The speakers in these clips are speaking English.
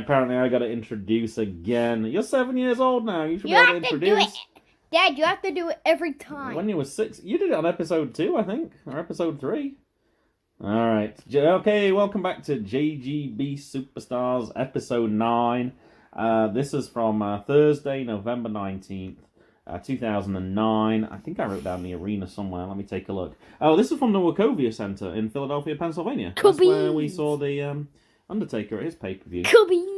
apparently I got to introduce again. You're 7 years old now. You should be able to introduce. Do it. Dad, you have to do it every time. When you were 6, you did it on episode 2, I think, or episode 3. All right. Okay, welcome back to JGB Superstars, episode 9. This is from Thursday, November 19th, 2009. I think I wrote down the arena somewhere. Let me take a look. Oh, this is from the Wachovia Center in Philadelphia, Pennsylvania. That's where we saw the Undertaker at his pay-per-view.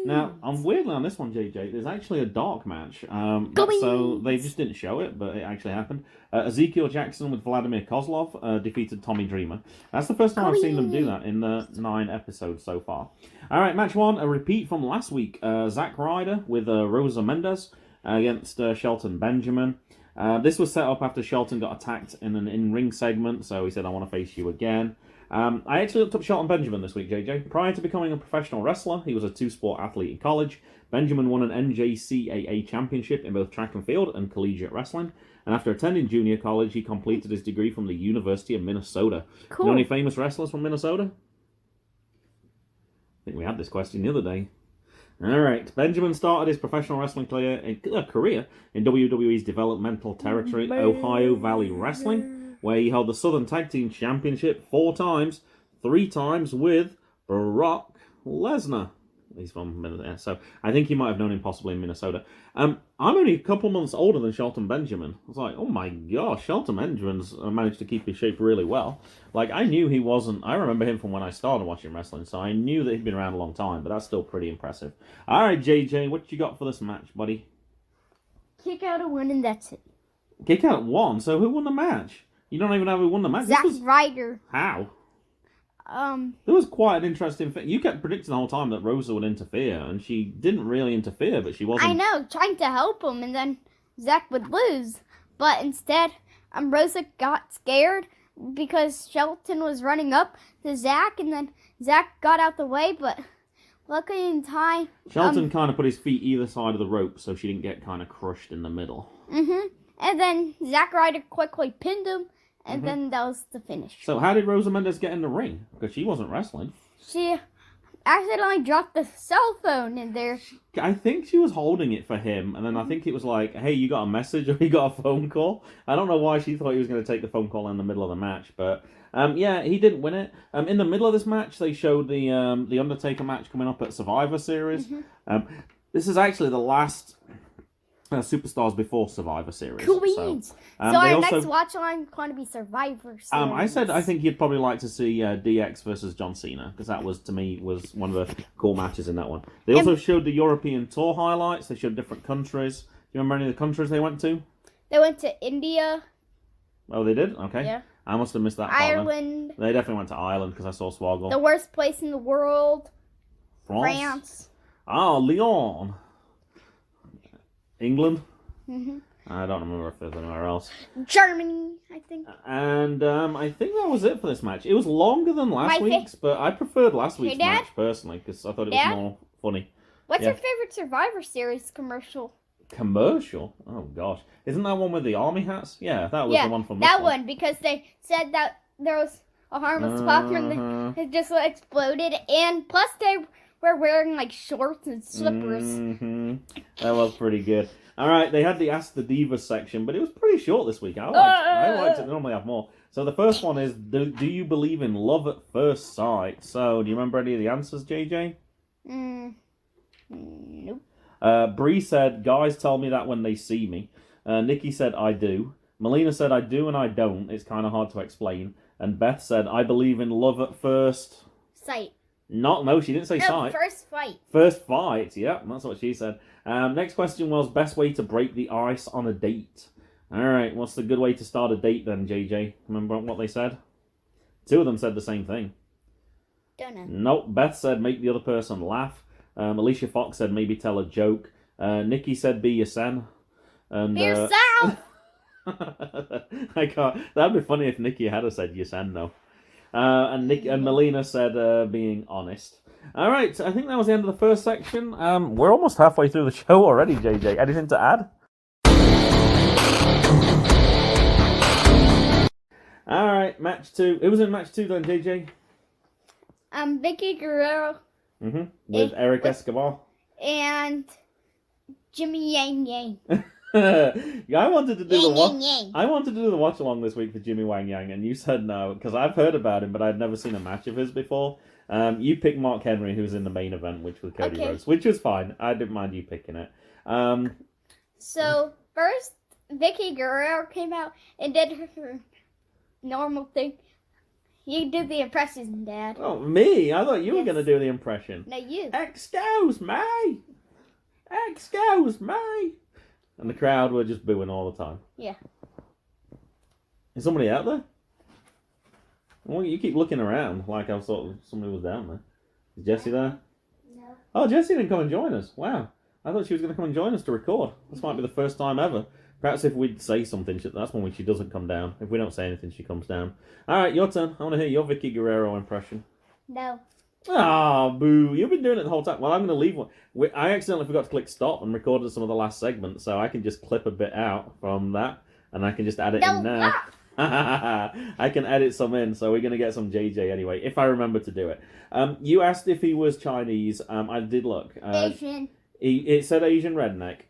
Now, weirdly on this one, JJ, there's actually a dark match. So they just didn't show it, but it actually happened. Ezekiel Jackson with Vladimir Kozlov defeated Tommy Dreamer. That's the first time I've seen them do that in the 9 episodes so far. All right, match 1, a repeat from last week. Zack Ryder with Rosa Mendez against Shelton Benjamin. This was set up after Shelton got attacked in an in-ring segment, so he said, I want to face you again. I actually looked up Shelton Benjamin this week, JJ. Prior to becoming a professional wrestler, he was a 2-sport athlete in college. Benjamin won an NJCAA championship in both track and field and collegiate wrestling. And after attending junior college, he completed his degree from the University of Minnesota. Cool. You know any famous wrestlers from Minnesota? I think we had this question the other day. All right. Benjamin started his professional wrestling career in WWE's developmental territory, Ohio Valley Wrestling, where he held the Southern Tag Team Championship 4 times, 3 times with Brock Lesnar. He's from Minnesota, so I think you might have known him possibly in Minnesota. I'm only a couple months older than Shelton Benjamin. I was like, oh my gosh, Shelton Benjamin's managed to keep his shape really well. Like, I knew he wasn't... I remember him from when I started watching wrestling, so I knew that he'd been around a long time, but that's still pretty impressive. All right, JJ, what you got for this match, buddy? Kick out a win and that's it. Kick out 1? So who won the match? You don't even know who won the match? Zack Ryder. How? There was quite an interesting thing. You kept predicting the whole time that Rosa would interfere, and she didn't really interfere, but she wasn't... I know, trying to help him, and then Zack would lose. But instead, Rosa got scared because Shelton was running up to Zack, and then Zack got out the way, but luckily in time... Shelton kind of put his feet either side of the rope so she didn't get kind of crushed in the middle. And then Zack Ryder quickly pinned him, and then that was the finish. So how did Rosa Mendez get in the ring? Because she wasn't wrestling. She accidentally dropped the cell phone in there. I think she was holding it for him, and then I think it was like, hey, you got a message or you got a phone call? I don't know why she thought he was going to take the phone call in the middle of the match, but yeah, he didn't win it. In the middle of this match, they showed the Undertaker match coming up at Survivor Series. This is actually the last... Superstars before Survivor Series. Cool beans. So our next watch line is going to be Survivor Series. I think you'd probably like to see DX versus John Cena, because that was, to me, was one of the cool matches in that one. They also showed the European tour highlights. They showed different countries. Do you remember any of the countries they went to? They went to India. Oh, they did? Okay. Yeah. I must have missed that part. Ireland. They definitely went to Ireland, because I saw Swoggle. The worst place in the world. France. Ah, Lyon. England? I don't remember if there's anywhere else. Germany, I think. And I think that was it for this match. It was longer than last week's, but I preferred last week's match, personally, because I thought it was more funny. What's your favorite Survivor Series commercial? Commercial? Oh, gosh. Isn't that one with the army hats? Yeah, that was the one from this that one, because they said that there was a harmless popper and it just exploded, and plus they... We're wearing, like, shorts and slippers. That was pretty good. All right, they had the Ask the Divas section, but it was pretty short this week. I liked it. They normally have more. So the first one is, do you believe in love at first sight? So, do you remember any of the answers, JJ? Nope. Bree said, guys tell me that when they see me. Nikki said, I do. Melina said, I do and I don't. It's kind of hard to explain. And Beth said, I believe in love at first... Sight. No, she didn't say sight. First fight. First fight, yeah, that's what she said. Next question was, best way to break the ice on a date. Alright, what's the good way to start a date then, JJ? Remember what they said? 2 of them said the same thing. Don't know. Nope, Beth said make the other person laugh. Alicia Fox said maybe tell a joke. Nikki said be yourself. And, be yourself! I can't. That'd be funny if Nikki had said yourself, though. And Melina said being honest. All right, I think that was the end of the first section. We're almost halfway through the show already, JJ. Anything to add? All right, match 2. It was in match 2 then, JJ. Vicky Guerrero. With Eric Escobar. and Jimmy Yang Yang. Yeah, I wanted to do Yang, yang. I wanted to do the watch along this week for Jimmy Wang Yang, and you said no because I've heard about him, but I'd never seen a match of his before. You picked Mark Henry, who was in the main event, which was Cody Rhodes, which was fine. I didn't mind you picking it. So first, Vicky Guerrero came out and did her normal thing. You did the impression, Dad. Oh, me? I thought you were going to do the impression. No, you. Excuse me! Excuse me! And the crowd were just booing all the time. Yeah. Is somebody out there? Well, you keep looking around like I thought somebody was down there. Is Jessie there? No. Oh, Jessie didn't come and join us. Wow. I thought she was going to come and join us to record. This might be the first time ever. Perhaps if we'd say something, that's when she doesn't come down. If we don't say anything, she comes down. All right, your turn. I want to hear your Vicky Guerrero impression. No. Ah, boo. You've been doing it the whole time. Well, I'm going to leave one. I accidentally forgot to click stop and recorded some of the last segment, so I can just clip a bit out from that, and I can just add it in now. I can edit some in, so we're going to get some JJ anyway, if I remember to do it. You asked if he was Chinese. I did look. Asian. It said Asian redneck.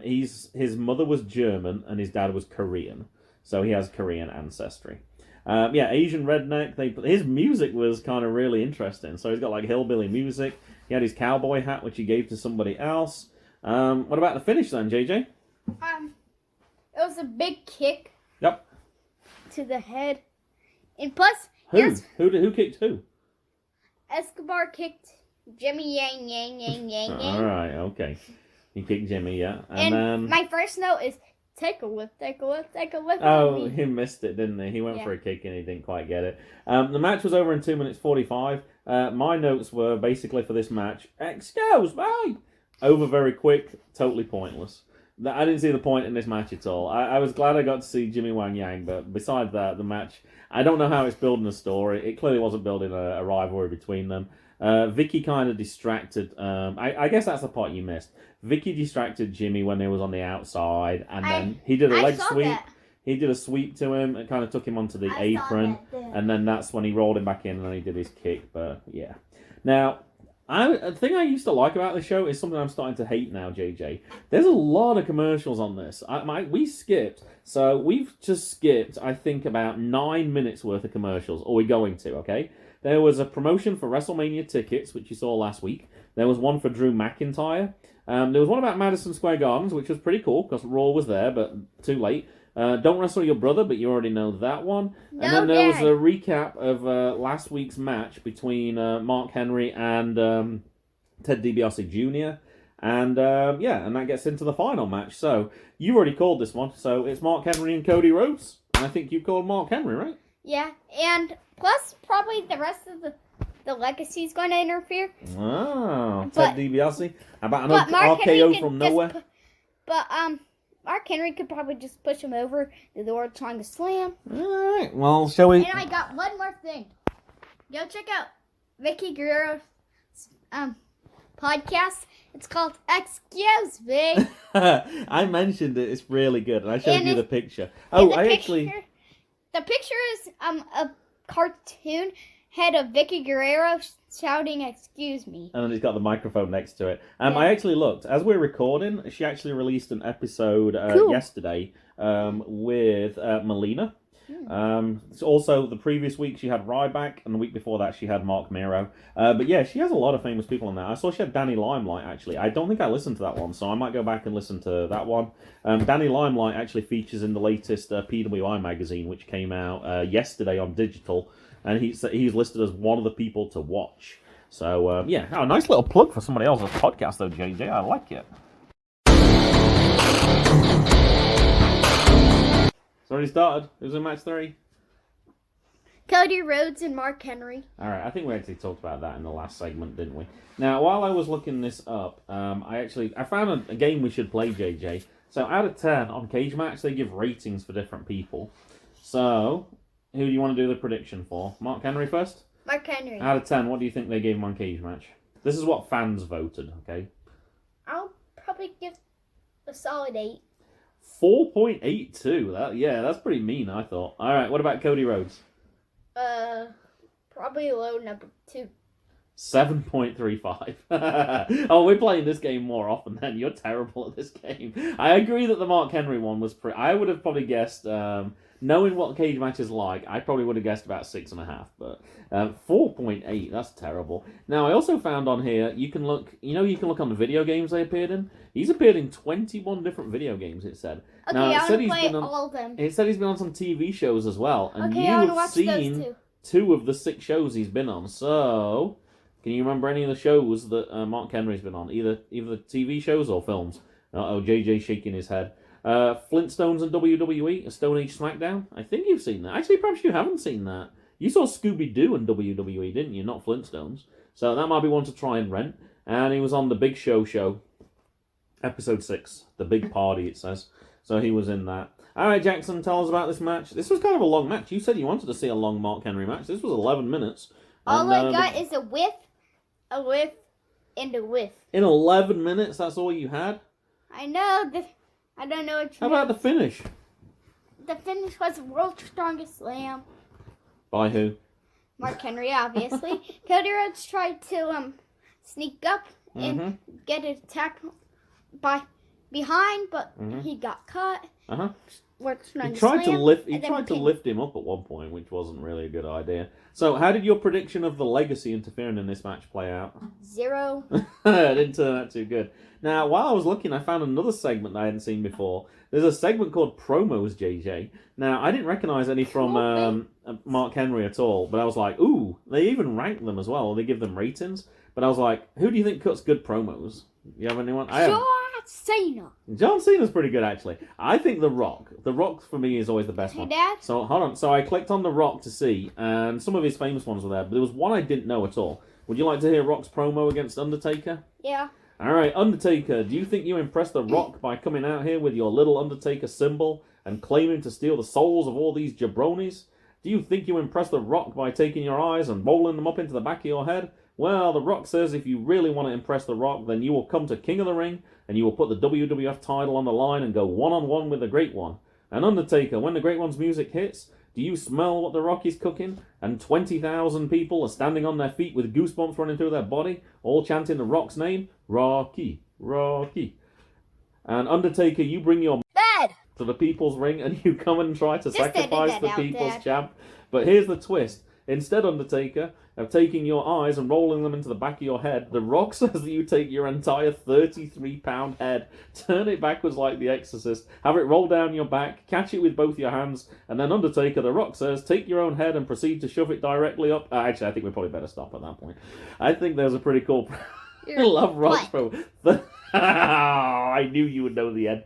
His mother was German and his dad was Korean, so he has Korean ancestry. Asian redneck. His music was kind of really interesting. So he's got like hillbilly music. He had his cowboy hat, which he gave to somebody else. What about the finish then, JJ? It was a big kick. Yep. To the head, and plus, Who kicked who? Escobar kicked Jimmy Yang Yang Yang Yang Yang. All right, okay. He kicked Jimmy, yeah. And then my first note is take a whip, take a whip, take a whip. Oh, he missed it, didn't he? He went for a kick and he didn't quite get it. The match was over in 2 minutes 45. My notes were basically for this match, excuse me, over very quick, totally pointless. I didn't see the point in this match at all. I was glad I got to see Jimmy Wang Yang, but besides that, the match, I don't know how it's building a story. It clearly wasn't building a rivalry between them. Vicky kind of distracted. I guess that's the part you missed. Vicky distracted Jimmy when he was on the outside, and then he did a leg sweep. That. He did a sweep to him and kind of took him onto the apron, and then that's when he rolled him back in and then he did his kick. But yeah, now. The thing I used to like about the show is something I'm starting to hate now, JJ. There's a lot of commercials on this. We skipped. So we've just skipped, I think, about 9 minutes worth of commercials. Or we're going to, okay? There was a promotion for WrestleMania tickets, which you saw last week. There was one for Drew McIntyre. There was one about Madison Square Gardens, which was pretty cool, because Raw was there, but too late. Don't Wrestle Your Brother, but you already know that one. No, and then there was a recap of last week's match between Mark Henry and Ted DiBiase Jr. And and that gets into the final match. So you've already called this one. So it's Mark Henry and Cody Rhodes. And I think you called Mark Henry, right? Yeah, and plus probably the rest of the legacy is going to interfere. Oh, Ted DiBiase. How about an RKO from nowhere? Mark Henry could probably just push him over to the World Tonga Slam. Alright, well, shall we... And I got one more thing. Go check out Vicky Guerrero's podcast. It's called Excuse Me. I mentioned it. It's really good. And I showed you the picture. Oh, The picture is a cartoon head of Vicky Guerrero shouting, excuse me. And then he's got the microphone next to it. I actually looked. As we're recording, she actually released an episode yesterday with Melina. Also, the previous week she had Ryback, and the week before that she had Mark Miro. But yeah, she has a lot of famous people in there. I saw she had Danny Limelight, actually. I don't think I listened to that one, so I might go back and listen to that one. Danny Limelight actually features in the latest PWI magazine, which came out yesterday on digital. And he's listed as one of the people to watch. So, a nice little plug for somebody else's podcast, though, JJ. I like it. It's already started. Who's in match 3? Cody Rhodes and Mark Henry. All right, I think we actually talked about that in the last segment, didn't we? Now, while I was looking this up, I found a game we should play, JJ. So, out of 10, on Cage Match, they give ratings for different people. So... who do you want to do the prediction for? Mark Henry first? Mark Henry. Out of 10, what do you think they gave him on Cage Match? This is what fans voted, okay? I'll probably give a solid 8. 4.82. That's pretty mean, I thought. All right, what about Cody Rhodes? Probably low number 2. 7.35. Oh, we're playing this game more often then. You're terrible at this game. I agree that the Mark Henry one was I would have probably guessed, knowing what cage match is like, I probably would have guessed about 6.5. But 4.8, that's terrible. Now, I also found on here, you can look on the video games they appeared in. He's appeared in 21 different video games, it said. Okay, now, I want to play all of them. It said he's been on some TV shows as well. And okay, I want to watch those too. 2 of the 6 shows he's been on. So, can you remember any of the shows that Mark Henry's been on? Either TV shows or films? JJ shaking his head. Flintstones and WWE, a Stone Age SmackDown. I think you've seen that. Actually, perhaps you haven't seen that. You saw Scooby-Doo and WWE, didn't you? Not Flintstones. So that might be one to try and rent. And he was on The Big Show, episode 6. The Big Party, it says. So he was in that. All right, Jackson, tell us about this match. This was kind of a long match. You said you wanted to see a long Mark Henry match. This was 11 minutes. All I got is a whiff, and a whiff. In 11 minutes, that's all you had? I know. I don't know what you How about the finish? The finish was World's Strongest Slam. By who? Mark Henry, obviously. Cody Rhodes tried to sneak up and get an attack behind, but he got caught. World's Strongest Slam. He tried to lift him up at one point, which wasn't really a good idea. So, how did your prediction of the Legacy interfering in this match play out? 0. It didn't turn out too good. Now, while I was looking, I found another segment that I hadn't seen before. There's a segment called Promos, JJ. Now, I didn't recognise any from Mark Henry at all, but I was like, ooh, they even rank them as well. They give them ratings. But I was like, who do you think cuts good promos? You have anyone? John Cena. John Cena's pretty good, actually. I think The Rock. The Rock, for me, is always the best one. Dad? So, hold on. So, I clicked on The Rock to see, and some of his famous ones were there, but there was one I didn't know at all. Would you like to hear Rock's promo against Undertaker? Yeah. All right, Undertaker, do you think you impressed The Rock by coming out here with your little Undertaker symbol and claiming to steal the souls of all these jabronis? Do you think you impressed The Rock by taking your eyes and rolling them up into the back of your head? Well, The Rock says if you really want to impress The Rock, then you will come to King of the Ring and you will put the WWF title on the line and go one-on-one with the Great One. And Undertaker, when the Great One's music hits, do you smell what The Rock is cooking? And 20,000 people are standing on their feet with goosebumps running through their body, all chanting The Rock's name, Rocky, Rocky. And Undertaker, you bring your Dad! to the people's ring and you come and try to sacrifice the people's Dad. champ. But here's the twist. Instead, Undertaker, of taking your eyes and rolling them into the back of your head, The Rock says that you take your entire 33-pound head, turn it backwards like The Exorcist, have it roll down your back, catch it with both your hands, and then Undertaker, The Rock says, take your own head and proceed to shove it directly up. Actually, I think we probably better stop at that point. I think there's a pretty cool... I love Rock's promo. I knew you would know the end.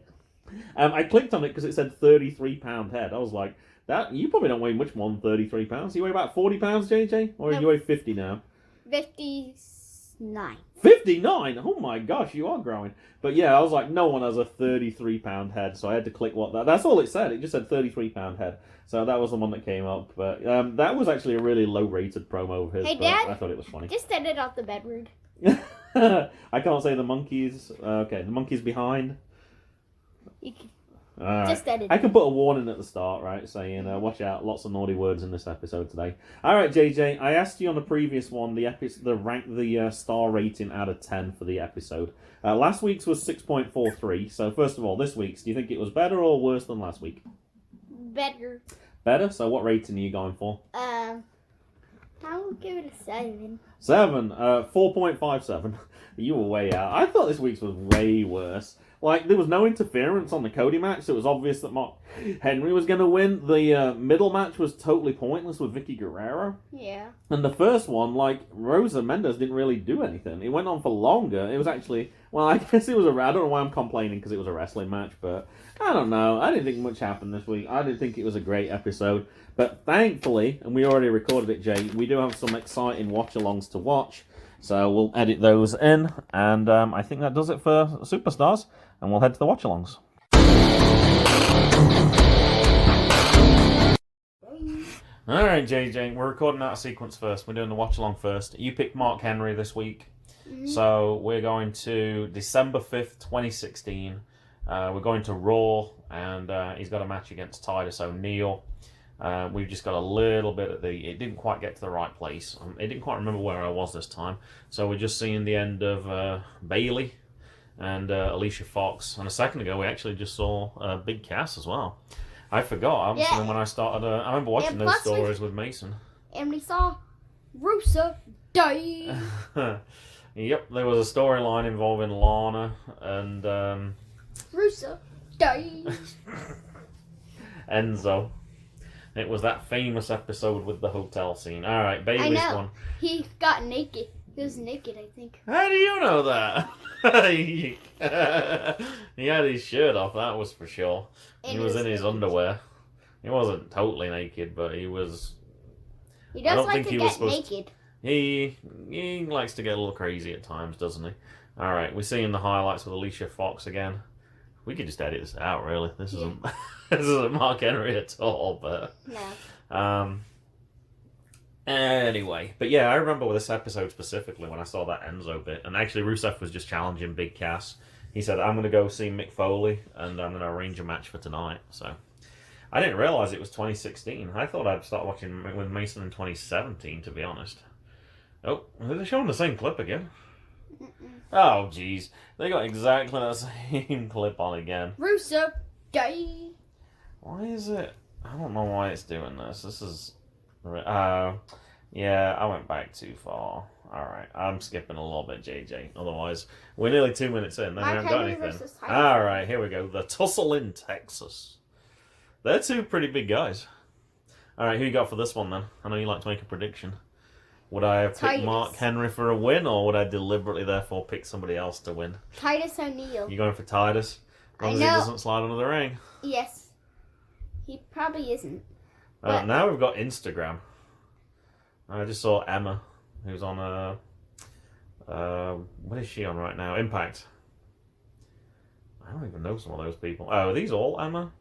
I clicked on it because it said 33-pound head. I was like, that you probably don't weigh much more than 33 pounds. You weigh about 40 pounds, JJ? Or you weigh 50 now? 59. 59? Oh my gosh, you are growing. But yeah, I was like, no one has a 33-pound head, so I had to click that's all it said. It just said 33-pound head. So that was the one that came up. But that was actually a really low-rated promo of his. Hey, Dad? I thought it was funny. Just set it off the bed rude. I can't say the monkeys. Okay, the monkeys behind. You can... Just edit. I can put a warning at the start, right, saying, watch out, lots of naughty words in this episode today. All right, JJ, I asked you on the previous one the star rating out of 10 for the episode. Last week's was 6.43, so first of all, this week's, do you think it was better or worse than last week? Better. Better? So what rating are you going for? I will give it a 7. 7? 4.57. You were way out. I thought this week's was way worse. Like, there was no interference on the Cody match, so it was obvious that Mark Henry was going to win. The middle match was totally pointless with Vicky Guerrero. Yeah. And the first one, like, Rosa Mendes didn't really do anything. It went on for longer. It was actually, well, I guess it was I don't know why I'm complaining because it was a wrestling match, but I don't know. I didn't think much happened this week. I didn't think it was a great episode. But thankfully, and we already recorded it, Jay, we do have some exciting watch-alongs to watch. So we'll edit those in, and I think that does it for Superstars, and we'll head to the watch-alongs. Alright, JJ, we're recording out a sequence first. We're doing the watch-along first. You picked Mark Henry this week, so we're going to December 5th, 2016. We're going to Raw, and he's got a match against Titus O'Neil. We've just got a little bit at it didn't quite get to the right place. It didn't quite remember where I was this time. So we're just seeing the end of Bailey and Alicia Fox. And a second ago, we actually just saw Big Cass as well. I forgot. I haven't seen them when I started. I remember watching those stories with Mason. And we saw Russo die. Yep, there was a storyline involving Lana and Russo die. Enzo. It was that famous episode with the hotel scene. All right, Bailey's one. He got naked. He was naked, I think. How do you know that? He had his shirt off, that was for sure. He was in his underwear. He wasn't totally naked, but he was... He does like to get naked. He likes to get a little crazy at times, doesn't he? All right, we're seeing the highlights with Alicia Fox again. We could just edit this out, really. This isn't this isn't Mark Henry at all, but... No. Anyway, but yeah, I remember with this episode specifically when I saw that Enzo bit, and actually Rusev was just challenging Big Cass. He said, I'm going to go see Mick Foley, and I'm going to arrange a match for tonight. So I didn't realise it was 2016. I thought I'd start watching with Mason in 2017, to be honest. Oh, they're showing the same clip again. Oh, jeez. They got exactly the same clip on again. Rusev, die. Why is it... I don't know why it's doing this. This is... yeah, I went back too far. Alright, I'm skipping a little bit, JJ. Otherwise, we're nearly 2 minutes in, then we haven't got anything. Alright, here we go. The tussle in Texas. They're two pretty big guys. Alright, who you got for this one, then? I know you like to make a prediction. Would I have picked Mark Henry for a win, or would I deliberately, therefore, pick somebody else to win? Titus O'Neil. You going for Titus? As long as he doesn't slide under the ring. Yes. He probably isn't. Now we've got Instagram. I just saw Emma, who's on what is she on right now? Impact. I don't even know some of those people. Oh, are these all Emma?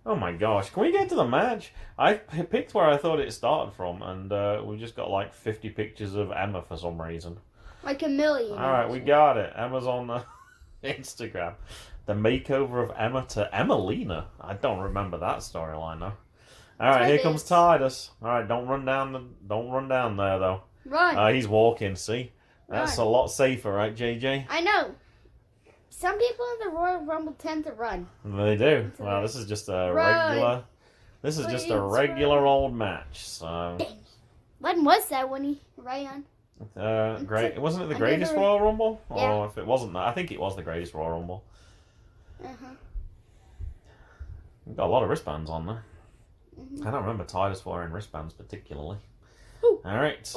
Oh my gosh, can we get to the match? I picked where I thought it started from, and we've just got like 50 pictures of Emma for some reason. Like a million. Alright, we got it. Emma's on Instagram. The makeover of Emma to Emmalina. I don't remember that storyline though. Alright, here comes Titus. Alright, don't run down there though. Run. He's walking, see? That's a lot safer, right, JJ? I know. Some people in the Royal Rumble tend to run. They do. Well, this is just a regular... This is just a regular old match, so... When was that when he ran? Great. Wasn't it the greatest Royal Rumble? Yeah. Or if it wasn't that, I think it was the greatest Royal Rumble. We've got a lot of wristbands on there. I don't remember Titus wearing wristbands particularly. Alright.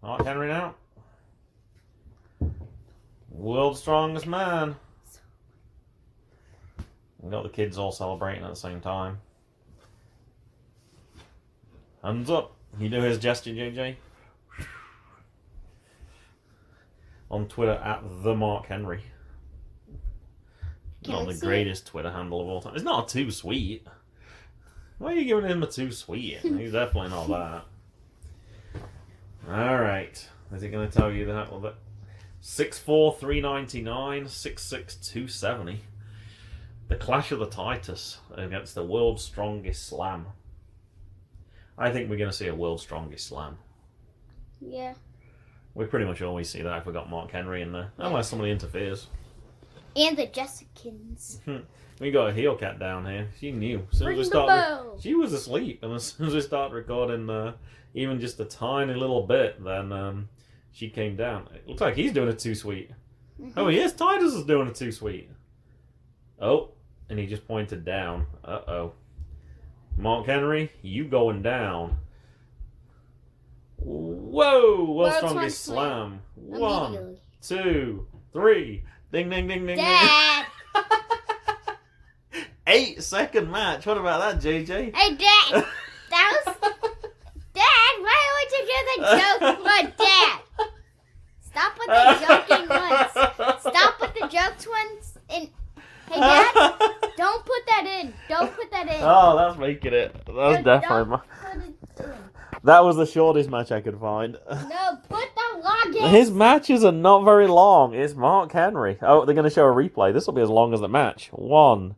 Mark Henry now. World's strongest man. We got the kids all celebrating at the same time. Hands up. Can you do his gesture, JJ? On Twitter at the Mark Henry. Not the greatest Twitter handle of all time. It's not too sweet. Why are you giving him a too sweet? He's definitely not that. Alright. Is he going to tell you that? Well, 6'4", 399, 6'6", 270. The Clash of the Titus against the World's Strongest Slam. I think we're going to see a World's Strongest Slam. Yeah. We pretty much always see that if we got Mark Henry in there. Unless somebody interferes. And the Jessicans. We got a heel cat down here. She knew. As soon as we she was asleep, and as soon as we started recording even just a tiny little bit, then she came down. It looks like he's doing it too sweet. Oh, he is. Titus is doing it too sweet. Oh, and he just pointed down. Uh-oh. Mark Henry, you going down. Whoa! World's Strongest Slam. 1, 2, 3. Ding, ding, ding, ding, Dad! ding. 8-second match. What about that, JJ? Hey, Dad! That was... Dad, why would you do the joke? What, Dad? Stop with the joking ones. Stop with the jokes ones. And hey, Dad, don't put that in. Don't put that in. Oh, that's making it. That's definitely... That was the shortest match I could find. No, put the log in. His matches are not very long. It's Mark Henry. Oh, they're going to show a replay. This will be as long as the match. 1,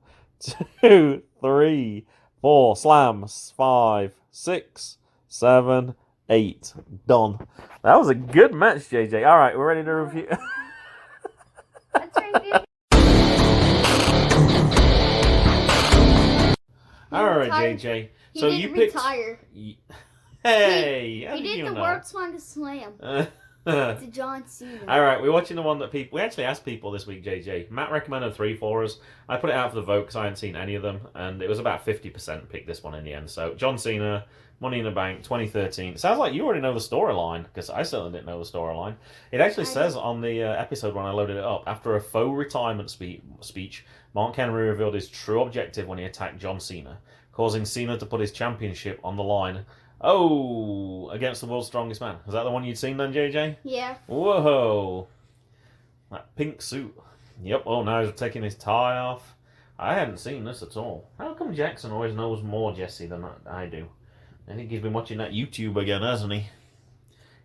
2, 3, 4. Slams. 5, 6, 7, 8. Done. That was a good match, JJ. All right, we're ready to review. Let's review. All right, JJ. So you picked. Retire. Hey, he did the world's longest slam. To John Cena. All right, we're watching the one that people. We actually asked people this week, JJ. Matt recommended 3 for us. I put it out for the vote because I hadn't seen any of them, and it was about 50% picked this one in the end. So John Cena, Money in the Bank, 2013. It sounds like you already know the storyline because I certainly didn't know the storyline. It actually says on the episode when I loaded it up, after a faux retirement speech, Mark Henry revealed his true objective when he attacked John Cena, causing Cena to put his championship on the line. Oh, against the world's strongest man. Is that the one you'd seen then, JJ? Yeah. Whoa. That pink suit. Yep. Oh, now he's taking his tie off. I hadn't seen this at all. How come Jackson always knows more Jesse than I do? I think he's been watching that YouTube again, hasn't he?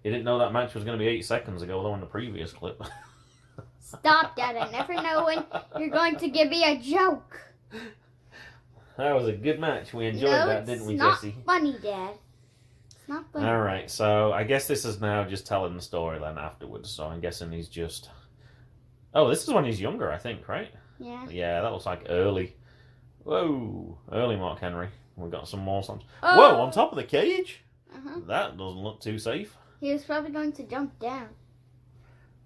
He didn't know that match was going to be 8 seconds ago, though, in the previous clip. Stop that. I never know when you're going to give me a joke. That was a good match. We enjoyed that, didn't we, Jesse? It's not funny, Dad. Not funny. All right, so I guess this is now just telling the story then afterwards. So I'm guessing he's just. Oh, this is when he's younger, I think, right? Yeah. Yeah, that looks like early. Whoa, early Mark Henry. We've got some more songs. Oh. Whoa, on top of the cage? Uh-huh. That doesn't look too safe. He was probably going to jump down.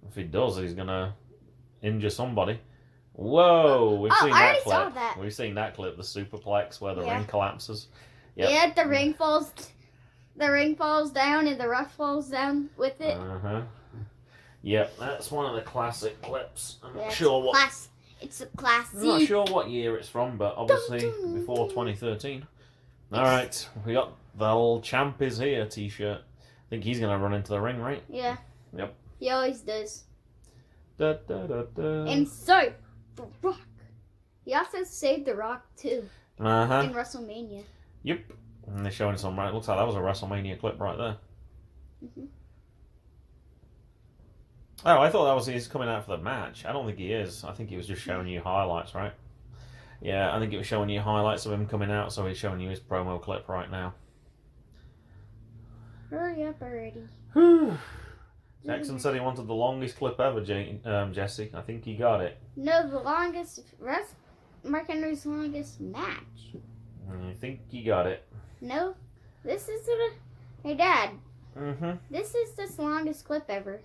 If he does, he's gonna injure somebody. Whoa, we've seen that clip. Saw that. We've seen that clip, the superplex where the ring collapses. Yep. Yeah, the ring falls. The ring falls down and the ref falls down with it. Yep, that's one of the classic clips. I'm not sure what. It's a classic. I'm not sure what year it's from, but obviously before 2013. All right, we got the old champ is here T-shirt. I think he's gonna run into the ring, right? Yeah. Yep. He always does. Da, da, da, da. And so, The Rock. He also saved The Rock too. In WrestleMania. Yep. And they're showing some. Right, looks like that was a WrestleMania clip right there. Oh, I thought he's coming out for the match. I don't think he is. I think he was just showing you highlights, right? Yeah, I think it was showing you highlights of him coming out, so he's showing you his promo clip right now. Hurry up already. Jackson said he wanted the longest clip ever, Jesse. I think he got it. No, the longest. Mark Henry's longest match. I think he got it. No, this is the. Hey, Dad. This is the longest clip ever.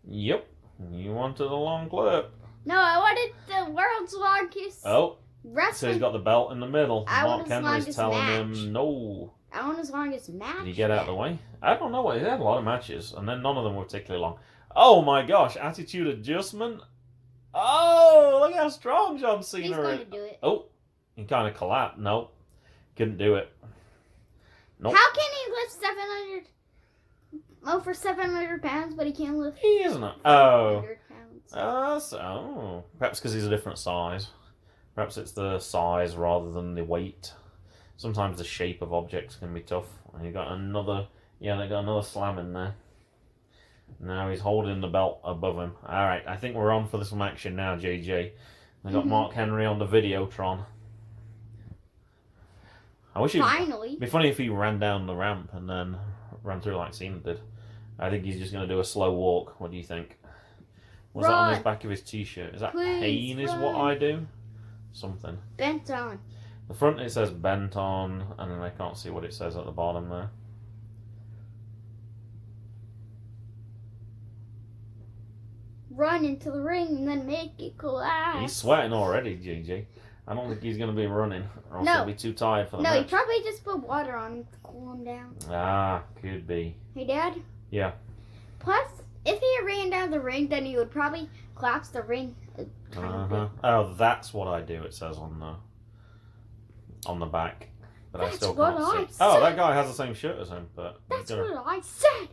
Yep. You wanted a long clip. No, I wanted the world's longest. Oh. Wrestling. So he's got the belt in the middle. Mark Henry's telling him no. I want his longest match. Did he get out of the way? I don't know what. He had a lot of matches, and then none of them were particularly long. Oh my gosh! Attitude adjustment. Oh, look how strong John Cena is. He's going to do it. Oh, he kind of collapsed. No, couldn't do it. Nope. How can he lift 700? Over 700 pounds, but he can't lift. He isn't. Oh. pounds. Perhaps because he's a different size. Perhaps it's the size rather than the weight. Sometimes the shape of objects can be tough. And you got another. Yeah, they got another slam in there. Now he's holding the belt above him. All right, I think we're on for some action now, JJ. They got Mark Henry on the Videotron. I wish it'd be funny if he ran down the ramp and then ran through like Cena did. I think he's just going to do a slow walk. What do you think? What's that on his back of his t-shirt? Is that pain is what I do? Something. Bent on. The front it says bent on, and then I can't see what it says at the bottom there. Run into the ring and then make it collapse. He's sweating already, GG. I don't think he's going to be running, or else he'll be too tired for the match. No, he probably just put water on him to cool him down. Ah, could be. Hey, Dad? Yeah. Plus, if he ran down the ring, then he would probably collapse the ring a tiny bit. Oh, that's what I do, it says on the back. But that's I still what can't I see. said. Oh, that guy has the same shirt as him, but that's what I said.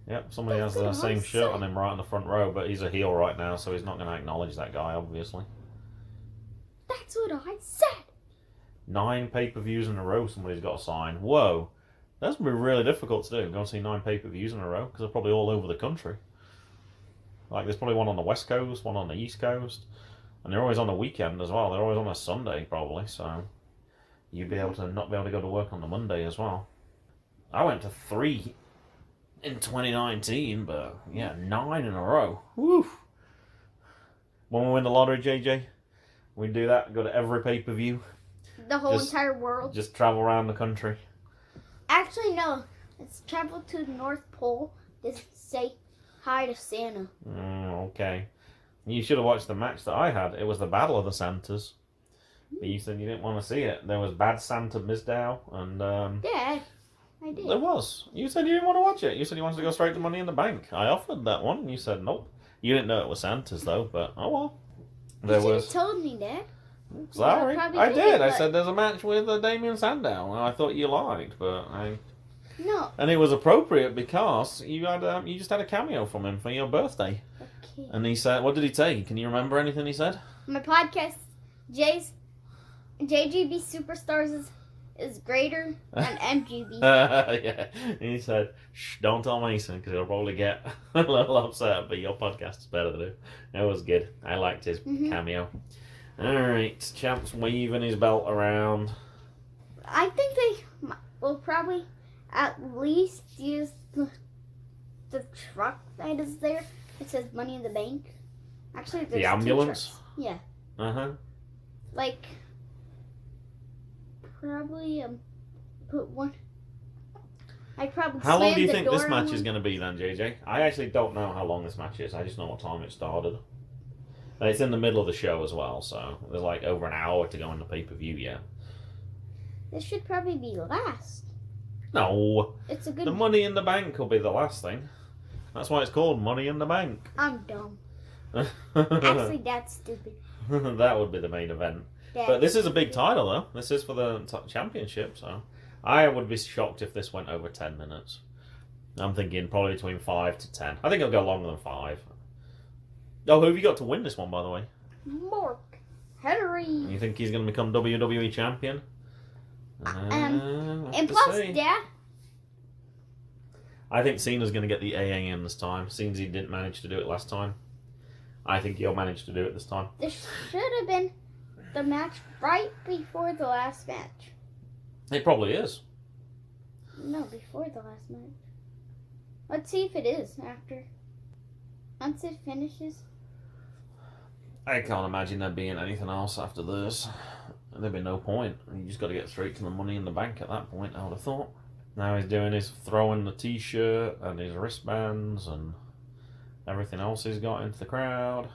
Yep, somebody has the same shirt on him right in the front row, but he's a heel right now, so he's not going to acknowledge that guy, obviously. That's what I said. 9 pay-per-views in a row somebody's got to sign. Whoa. That's going to be really difficult to do. Go and see 9 pay-per-views in a row, because they're probably all over the country. Like, there's probably one on the West Coast, one on the East Coast, and they're always on the weekend as well. They're always on a Sunday, probably, so you'd be able to not be able to go to work on the Monday as well. I went to 3 in 2019, but yeah, 9 in a row. Woo! When we win the lottery, JJ, we do that. Go to every pay-per-view. The whole entire world. Just travel around the country. Actually, no. Let's travel to the North Pole. Just say hi to Santa. Okay. You should have watched the match that I had. It was the Battle of the Santas. But you said you didn't want to see it. There was Bad Santa Mizdow and Yeah, I did. There was. You said you didn't want to watch it. You said you wanted to go straight to Money in the Bank. I offered that one. You said nope. You didn't know it was Santa's though, but oh well. You should have told me that. Sorry, Yeah, I did. I but... said there's a match with Damien Sandow, and I thought you liked, but I. No. And it was appropriate because you had you just had a cameo from him for your birthday. Okay. And he said, what did he say? Can you remember anything he said? My podcast, JGB Superstars is greater than MGB. Yeah. He said, shh, don't tell Mason because he'll probably get a little upset, but your podcast is better than it. It was good. I liked his cameo. Alright, Champ's waving his belt around. I think they will probably at least use the truck that is there. It says Money in the Bank. Actually, there's the ambulance? 2 trucks. Yeah. Like, probably put one. I'd probably How long do you think this door match on is going to be then, JJ? I actually don't know how long this match is. I just know what time it started. And it's in the middle of the show as well, so there's like over an hour to go on the pay-per-view yet. This should probably be last. No. It's a good... The Money in the Bank will be the last thing. That's why it's called Money in the Bank. I'm dumb. Actually, that's stupid. That would be the main event. But this is a big title, though. This is for the championship, so I would be shocked if this went over 10 minutes. I'm thinking probably between 5 to 10. I think it'll go longer than 5. Oh, who have you got to win this one, by the way? Mark Henry. You think he's going to become WWE champion? And plus, Dad. I think Cena's going to get the AAM this time, since he didn't manage to do it last time. I think he'll manage to do it this time. This should have been the match right before the last match. It probably is. No, before the last match. Let's see if it is after. Once it finishes. I can't imagine there being anything else after this. There'd be no point. You just got to get straight to the Money in the Bank at that point, I would have thought. Now he's doing his throwing the t-shirt and his wristbands and everything else he's got into the crowd.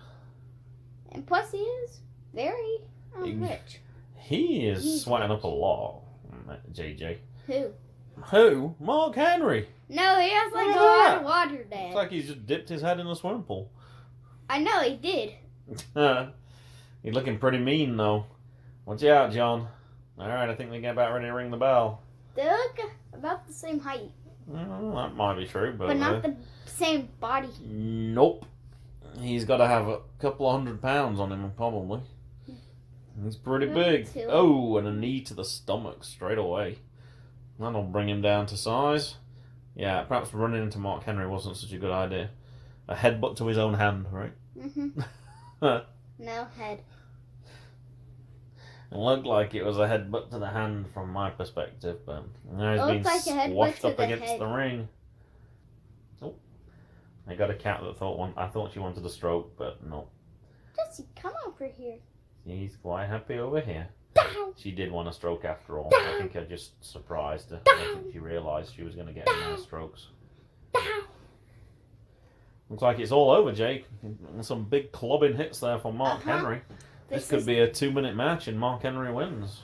And plus he is very rich. He's sweating up a lot, JJ. Who? Mark Henry. No, he has like a lot of water, Dad. It's like he's just dipped his head in a swimming pool. I know, he did. He's looking pretty mean, though. Watch out, John. Alright, I think they get about ready to ring the bell. They look about the same height. That might be true, but not the same body. Nope. He's got to have a couple of 100 pounds on him, probably. He's pretty big. Oh, and a knee to the stomach straight away. That'll bring him down to size. Yeah, perhaps running into Mark Henry wasn't such a good idea. A headbutt to his own hand, right? No head. It looked like it was a headbutt to the hand from my perspective, but now he's been squashed up against the ring. Oh, I got a cat that I thought she wanted a stroke, but no. Jesse, come over here. She's quite happy over here. She did want a stroke after all. I think I just surprised her. I think she realised she was going to get more strokes. Looks like it's all over, Jake. Some big clubbing hits there from Mark Henry. This could be a 2-minute match and Mark Henry wins.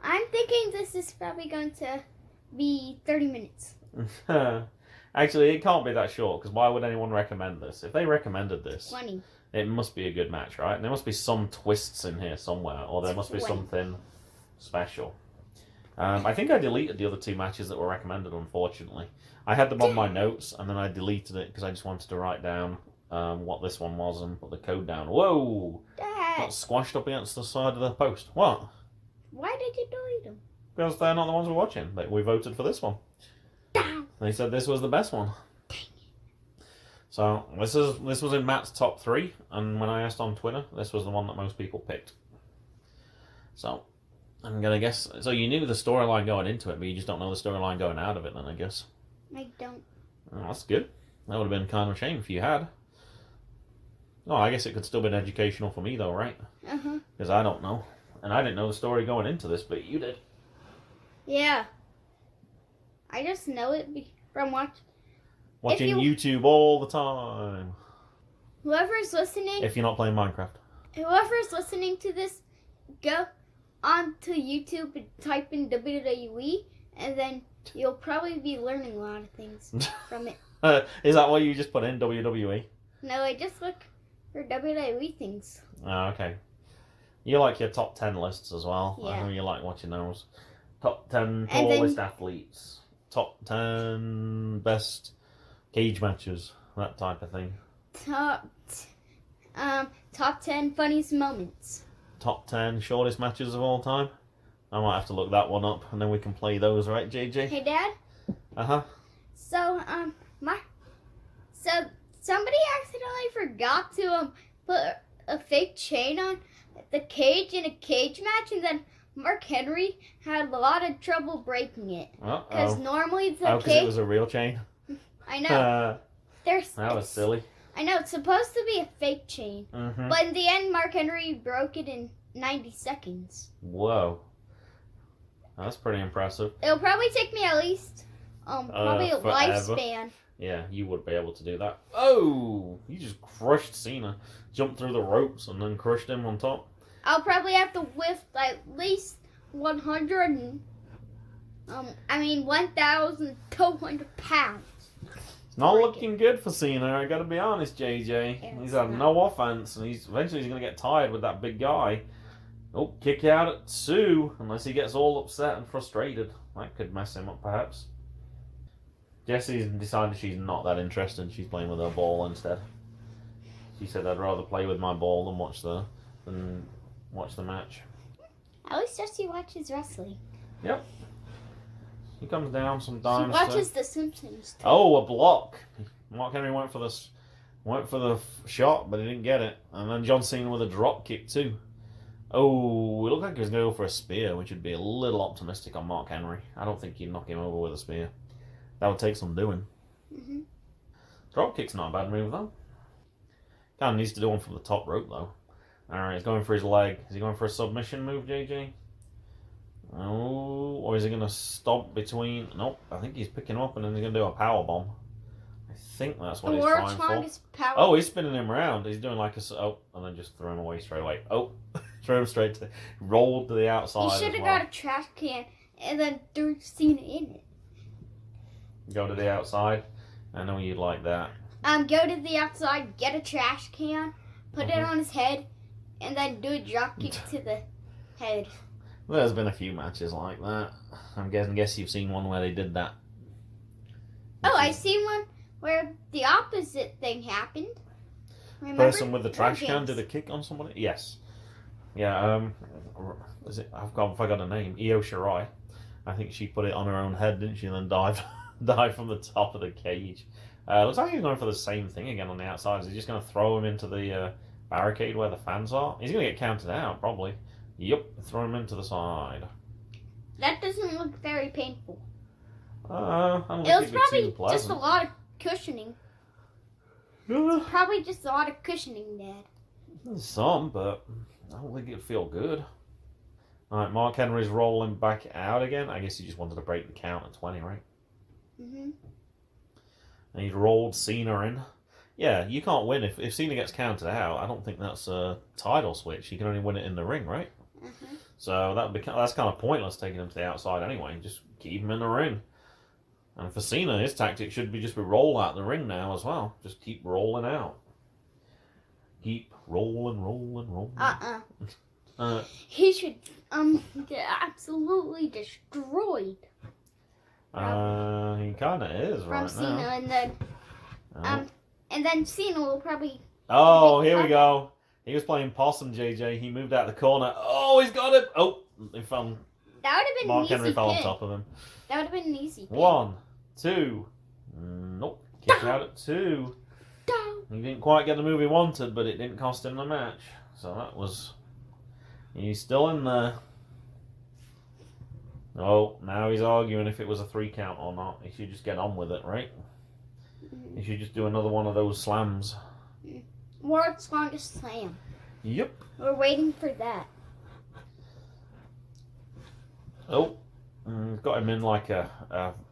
I'm thinking this is probably going to be 30 minutes. Actually, it can't be that short, because why would anyone recommend this? If they recommended this, 20. It must be a good match, right? There must be some twists in here somewhere, or there must be something special. I think I deleted the other 2 matches that were recommended, unfortunately. I had them on my notes, and then I deleted it because I just wanted to write down what this one was and put the code down. Whoa! Dad. Got squashed up against the side of the post. What? Why did you delete them? Because they're not the ones we're watching. We voted for this one. They said this was the best one. So this was in Matt's top 3, and when I asked on Twitter, this was the one that most people picked. So I'm gonna guess. So you knew the storyline going into it, but you just don't know the storyline going out of it. Then I guess. I don't. Oh, that's good. That would have been kind of a shame if you had. Oh, I guess it could still been educational for me though, right? Because I don't know, and I didn't know the story going into this, but you did. Yeah. I just know it from watching YouTube all the time. Whoever's listening. If you're not playing Minecraft. Whoever's listening to this, go onto YouTube and type in WWE, and then you'll probably be learning a lot of things from it. Is that why you just put in WWE? No, I just look for WWE things. Oh, okay. You like your top 10 lists as well. Yeah. I know you like watching those. Top 10 tallest athletes. Top 10 best cage matches. That type of thing. Top 10 funniest moments. Top 10 shortest matches of all time. I might have to look that one up, and then we can play those, right, JJ? Hey, Dad? Uh-huh. So, somebody accidentally forgot to, put a fake chain on the cage in a cage match, and then Mark Henry had a lot of trouble breaking it. Because normally the cage... because it was a real chain? I know. That was silly. I know, it's supposed to be a fake chain. But in the end, Mark Henry broke it in 90 seconds. Whoa. That's pretty impressive. It'll probably take me at least, probably a lifespan. Yeah, you would be able to do that. Oh! You just crushed Cena. Jumped through the ropes and then crushed him on top. I'll probably have to lift at least 1,200 pounds. Not looking good for Cena, I gotta be honest, JJ. Yeah, he's had no offense, and eventually he's gonna get tired with that big guy. Oh, kick out at 2, unless he gets all upset and frustrated. That could mess him up, perhaps. Jessie's decided she's not that interested. She's playing with her ball instead. She said, "I'd rather play with my ball than watch the match." At least Jessie watches wrestling. Yep. He comes down sometimes. She watches The Simpsons too. Oh, a block. Mark Henry went for the shot, but he didn't get it. And then John Cena with a drop kick too. Oh, it looked like he was going to go for a spear, which would be a little optimistic on Mark Henry. I don't think he'd knock him over with a spear. That would take some doing. Drop kick's not a bad move though. Kind of needs to do one from the top rope though. Alright, he's going for his leg. Is he going for a submission move, JJ? Oh, or is he going to stop between... Nope, I think he's picking him up and then he's going to do a power bomb. I think that's what he's trying for. Oh, he's spinning him around. He's doing like a... Oh, and then just throw him away straight away. Oh, throw him straight to... Rolled to the outside. He should have got a trash can and then threw Cena in it. Go to the outside. I know you'd like that. Go to the outside, get a trash can, put it on his head, and then do a drop kick to the head. There's been a few matches like that. Guess you've seen one where they did that. Oh, I seen one where the opposite thing happened. Remember? Person with the trash can did a kick on somebody? Yes. Yeah, is it? I've forgot her name. Io Shirai. I think she put it on her own head, didn't she? And then dive from the top of the cage. Looks like he's going for the same thing again on the outside. Is he just going to throw him into the barricade where the fans are? He's going to get counted out, probably. Yep, throw him into the side. That doesn't look very painful. I don't think it was it'd probably be too pleasant. just a lot of cushioning. It's probably just a lot of cushioning, Dad. Some, but I don't think it'd feel good. Alright, Mark Henry's rolling back out again. I guess he just wanted to break the count at 20, right? And he's rolled Cena in. Yeah, you can't win if Cena gets counted out. I don't think that's a title switch. You can only win it in the ring, right? So that's kind of pointless taking him to the outside anyway. Just keep him in the ring. And for Cena, his tactic should be just to roll out the ring now as well. Just keep rolling out. Keep rolling. He should get absolutely destroyed. He kind of is right now. From Cena, and then Cena will probably... Oh, here we go. He was playing possum, JJ. He moved out the corner. Oh, he's got it. Oh, he fell. That would have been Mark an easy Henry fell on pin. top of him. That would have been an easy pin. 1, 2. Nope. Kick out at 2. He didn't quite get the move he wanted, but it didn't cost him the match. So that was... He's still in there. Oh, now he's arguing if it was a 3 count or not. He should just get on with it, right? He should just do another one of those slams. World's Strongest Slam. Yep. We're waiting for that. Oh, he's got him in like a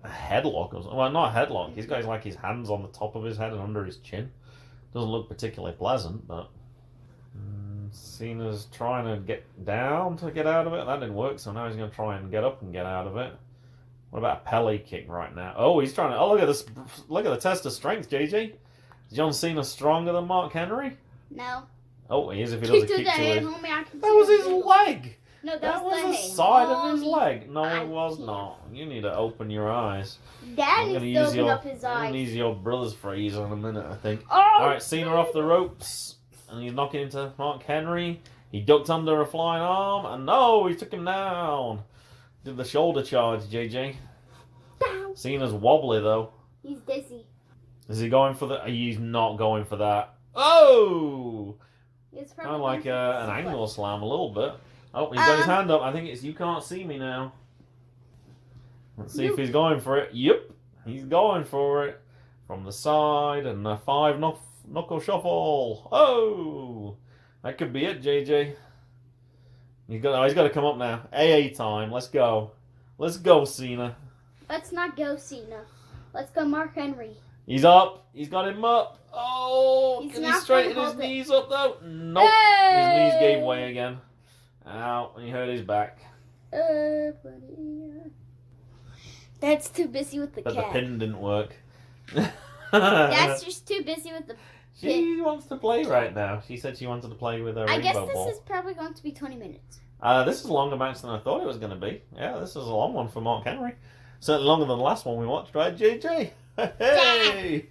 headlock. Or something. Well, not a headlock. He's got like his hands on the top of his head and under his chin. Doesn't look particularly pleasant, but Cena's trying to get down to get out of it. That didn't work, so now he's going to try and get up and get out of it. What about a Pele kick right now? Oh, he's trying to... Oh, look at this. Look at the test of strength, JJ. Is John Cena stronger than Mark Henry? No. Oh, he is if he does a kick to it. That was his leg. No, that was the side of his leg. No, it was not. You need to open your eyes. Dad needs to open up his eyes. I'm going to use your brother's phrase in a minute, I think. Oh, all right, Cena off the ropes. And he's knocking into Mark Henry. He ducked under a flying arm. And no, he took him down. Did the shoulder charge, JJ. Cena's wobbly, though. He's dizzy. Is he going for the... He's not going for that. Oh! It's kind of like an angle slam a little bit. Oh, he's got his hand up. I think it's you can't see me now. Let's see if he's going for it. Yep, he's going for it. From the side and a 5 knuckle shuffle. Oh! That could be it, JJ. He's got to come up now. AA time. Let's go. Let's go, Cena. Let's not go, Cena. Let's go, Mark Henry. He's up. He's got him up. Oh, can he straighten his knees up, though? Nope. Hey! His knees gave way again. Ow, and he hurt his back. That's too busy with the cat. But the pin didn't work. That's just too busy with the pin. She wants to play right now. She said she wanted to play with her rainbow ball. I guess this is probably going to be 20 minutes. This is a longer match than I thought it was going to be. Yeah, this is a long one for Mark Henry. Certainly longer than the last one we watched, right, JJ? Hey!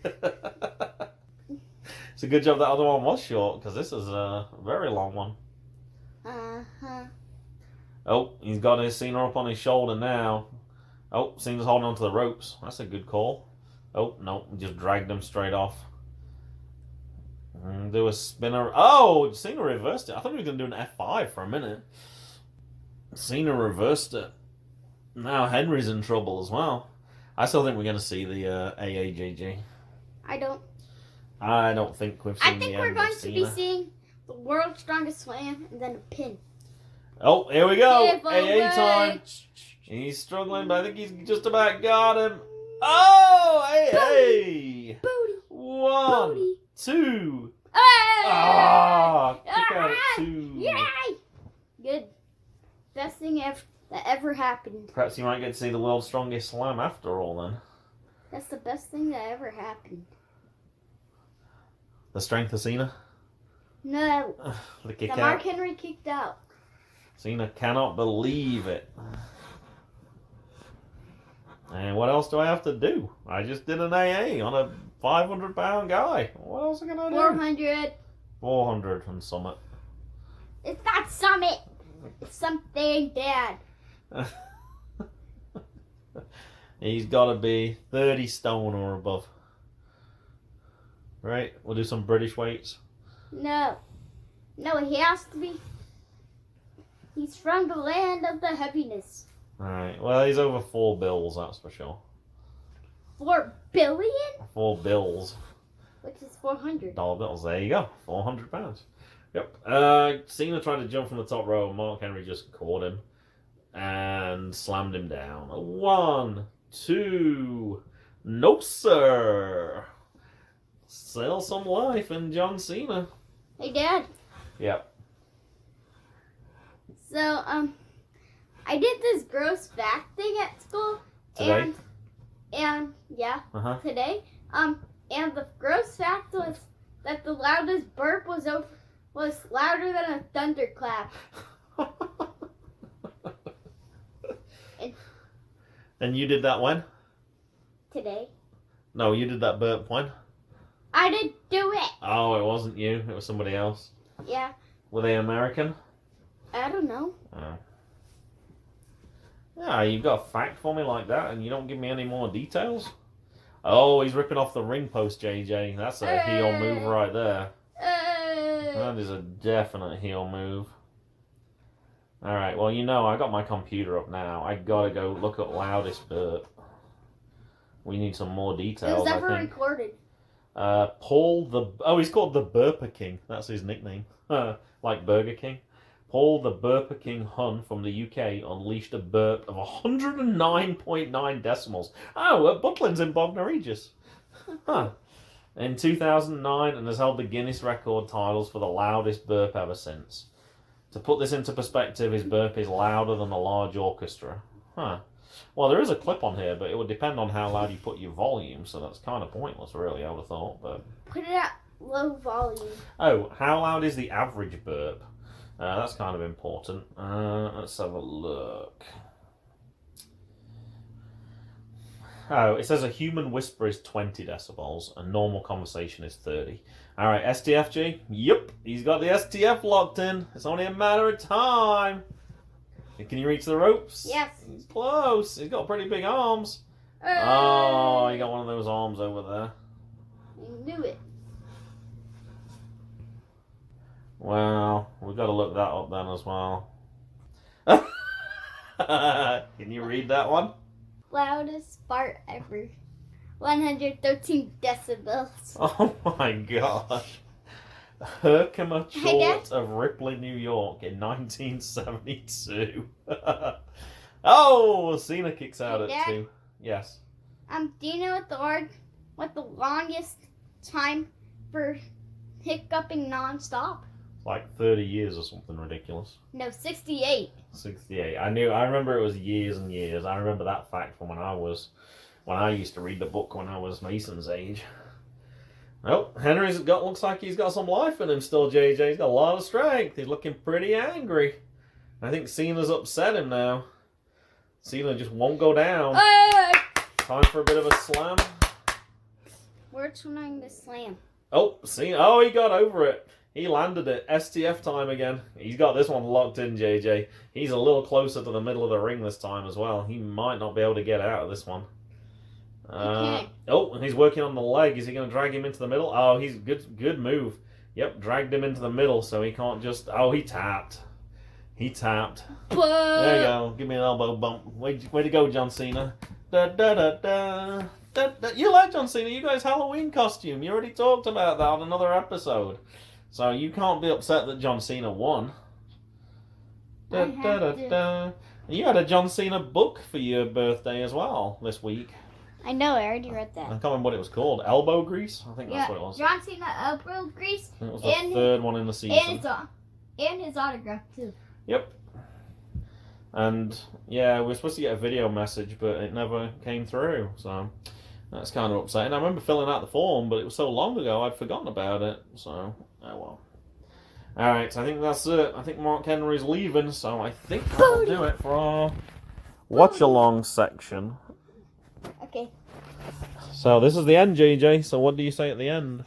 It's a good job that other one was short, because this is a very long one. Uh-huh. Oh, he's got his Cena up on his shoulder now. Oh, Cena's holding onto the ropes. That's a good call. Oh, no, just dragged him straight off. And do a spinner. Oh, Cena reversed it. I thought he was going to do an F5 for a minute. Cena reversed it. Now Henry's in trouble as well. I still think we're going to see the AAJJ. I don't think we've seen the end of Cena. I think we're going to be seeing the World's Strongest Slam and then a pin. Oh, here we go. AA time. He's struggling, but I think he's just about got him. Oh, hey. Booty. 1, Booty. 2. Hey! Ah, kick out at 2. Yay! Good. Best thing that ever happened. Perhaps you might get to see the world's strongest slam after all then. That's the best thing that ever happened. The strength of Cena? No. The kick out. Mark Henry kicked out. Cena cannot believe it. And what else do I have to do? I just did an AA on a 500-pound guy. What else am I going to do? 400. 400 and summit. It's not summit. It's something, Dad. He's got to be 30 stone or above. Right? We'll do some British weights. No. No, he has to be. He's from the land of the heaviness. Alright, well, he's over 4 bills, that's for sure. 4 billion? 4 bills. Which is 400. Dollar bills, there you go. 400 pounds. Yep. Cena tried to jump from the top row. Mark Henry just caught him and slammed him down. 1, 2. No, sir. Still some life in John Cena. Hey, Dad. Yep. So, I did this gross fact thing at school. Today? And yeah, uh-huh. Today. And the gross fact was that the loudest burp was louder than a thunderclap. And you did that when? Today. No, you did that burp when? I didn't do it. Oh, it wasn't you. It was somebody else. Yeah. Were they American? I don't know. Oh. Yeah, you got a fact for me like that and you don't give me any more details? Oh, he's ripping off the ring post, JJ. That's a heel move right there. That is a definite heel move. Alright, well, I got my computer up now. I gotta go look up loudest burp. We need some more details, It was never I think. recorded. He's called the Burper King. That's his nickname. Like Burger King. Paul the Burper King Hun from the UK unleashed a burp of 109.9 decimals. Oh, Buckland's in Bognor Regis. Huh. In 2009, and has held the Guinness record titles for the loudest burp ever since. To put this into perspective, his burp is louder than a large orchestra. Huh. Well, there is a clip on here, but it would depend on how loud you put your volume, so that's kind of pointless, really, I would have thought. But Put it at low volume. Oh, how loud is the average burp? That's kind of important. Let's have a look. Oh, it says a human whisper is 20 decibels, a normal conversation is 30. Alright, STFG? Yep, he's got the STF locked in. It's only a matter of time. Can you reach the ropes? Yes. He's close. He's got pretty big arms. Oh, he got one of those arms over there. You knew it. Well, we've got to look that up then as well. Can you read that one? Loudest fart ever. 113 decibels. Oh my gosh. Herkimer Hey, Chort of Ripley, New York in 1972. Oh, Cena kicks out Hey, at Dad? 2. Yes. Do you know what the longest time for hiccuping nonstop? Like 30 years or something ridiculous. No, 68. 68. I remember it was years and years. I remember that fact from when I used to read the book when I was Mason's age. Well, looks like he's got some life in him still, JJ. He's got a lot of strength. He's looking pretty angry. I think Cena's upset him now. Cena just won't go down. Time for a bit of a slam. We're trying to slam. Oh, Cena. Oh, he got over it. He landed it. STF time again. He's got this one locked in, JJ. He's a little closer to the middle of the ring this time as well. He might not be able to get out of this one. Oh, and he's working on the leg. Is he going to drag him into the middle? Oh, he's good move. Yep, dragged him into the middle so he can't just... Oh, he tapped. He tapped. There you go. Give me an elbow bump. Way to go, John Cena. Da, da, da, da. Da, da. You like John Cena. You guys' Halloween costume. You already talked about that on another episode. So you can't be upset that John Cena won. Da, da, da, da. You had a John Cena book for your birthday as well this week. I know, I already read I that. can't remember what it was called. Elbow grease? I think that's what it was. John Cena elbow grease. It was the third one in the season. And his autograph, too. Yep. And, yeah, we were supposed to get a video message, but it never came through, so that's kind of upsetting. I remember filling out the form, but it was so long ago I'd forgotten about it, so, oh well. Alright, so I think that's it. I think Mark Henry's leaving, so I think that'll do it for our watch-along section. Okay. So this is the end, JJ, so what do you say at the end?